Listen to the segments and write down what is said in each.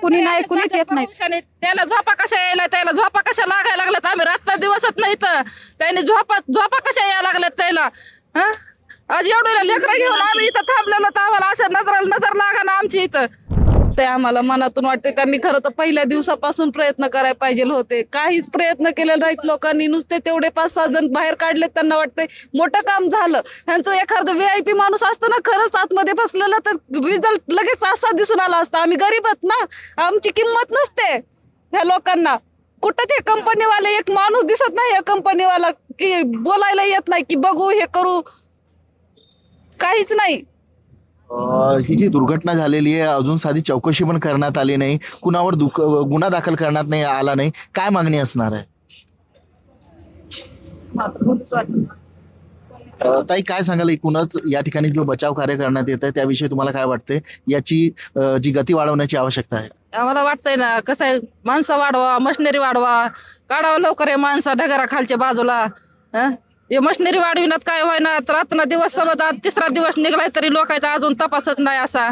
कुणी नाही, कुणीच येत नाही. पावसाने त्याला झोपा कशा यायला, त्याला झोपा कशा लागायला लागल्यात. आम्ही रातचा दिवसच नाही तर त्यांनी झोपा कशा यायला लागल्यात त्याला. आज एवढ्या लेकरं घेऊन आम्ही इथं थांबलेलो तर आम्हाला अशा नजर लागा ना आमची इथं. ते आम्हाला मनातून वाटते त्यांनी खरं तर पहिल्या दिवसापासून प्रयत्न करायला पाहिजे होते. काहीच प्रयत्न केले नाहीत लोकांनी. नुसते तेवढे 5-6 जण बाहेर काढले. त्यांना वाटतंय मोठं काम झालं. त्यांचं एखादं VIP माणूस असतं ना खरंच आतमध्ये बसलेलं तर रिझल्ट लगेच असा दिसून आला असता. आम्ही गरीब आहोत ना, आमची किंमत नसते ह्या लोकांना. कुठं ते कंपनीवाले एक माणूस दिसत नाही कंपनीवाला की बोलायला येत नाही की बघू हे करू, काहीच नाही. ही जी दुर्घटना झालेली आहे अजून साधी चौकशी पण करण्यात आली नाही, कुणावर गुन्हा दाखल करण्यात नाही आला नाही, काय मागणी असणार आहे? ताई काय सांगाल एकूणच या ठिकाणी जो बचाव कार्य करण्यात येत आहे त्याविषयी तुम्हाला काय वाटतंय? याची जी गती वाढवण्याची आवश्यकता आहे. आम्हाला वाटतंय ना कसं आहे, माणसं वाढवा, मशिनरी वाढवा, काढावं लवकर हे माणसं ढगारा खालच्या बाजूला. हे मशिनरी वाढविण्यात काय व्हायना तर रात्र दिवस समज आज 3रा दिवस निघलाय तरी लोकांचा अजून तपासच नाही असा.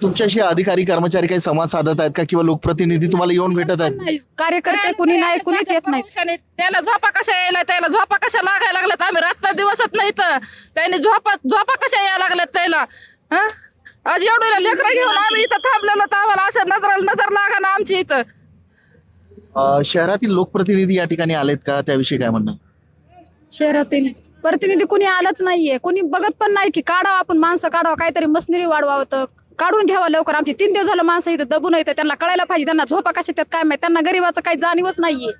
तुमच्याशी अधिकारी कर्मचारी काही संवाद साधत आहेत का किंवा लोकप्रतिनिधी तुम्हाला येऊन भेटत आहेत? नाही, कार्यकर्ते कुणी नाही, कुणीच येत नाही. पावसाने त्याला झोपा कशा यायला, त्याला झोपा कशा लागायला लागल्यात. आम्ही रातचा दिवसच नाही तर त्यांनी झोपा कशा यायला लागल्यात त्याला. आज एवढ्या लेकरं घेऊन आम्ही इथं थांबलेलो तर आम्हाला अशा नजर लागा ना आमची इथं. शहरातील लोकप्रतिनिधी या ठिकाणी आलेत का, त्याविषयी काय म्हणणं? शहरातील प्रतिनिधी कुणी आलंच नाहीये. कुणी बघत पण नाही की काढावं आपण, माणसं काढावं, काहीतरी मशिनरी वाढवावं तर काढून घ्यावं लवकर. आमची 3 दिवस झालं माणसं इथं दबून येतं. त्यांना कळायला पाहिजे त्यांना झोपा कशा त्यात काय माहिती. त्यांना गरीबाचं काही जाणीवच नाहीये.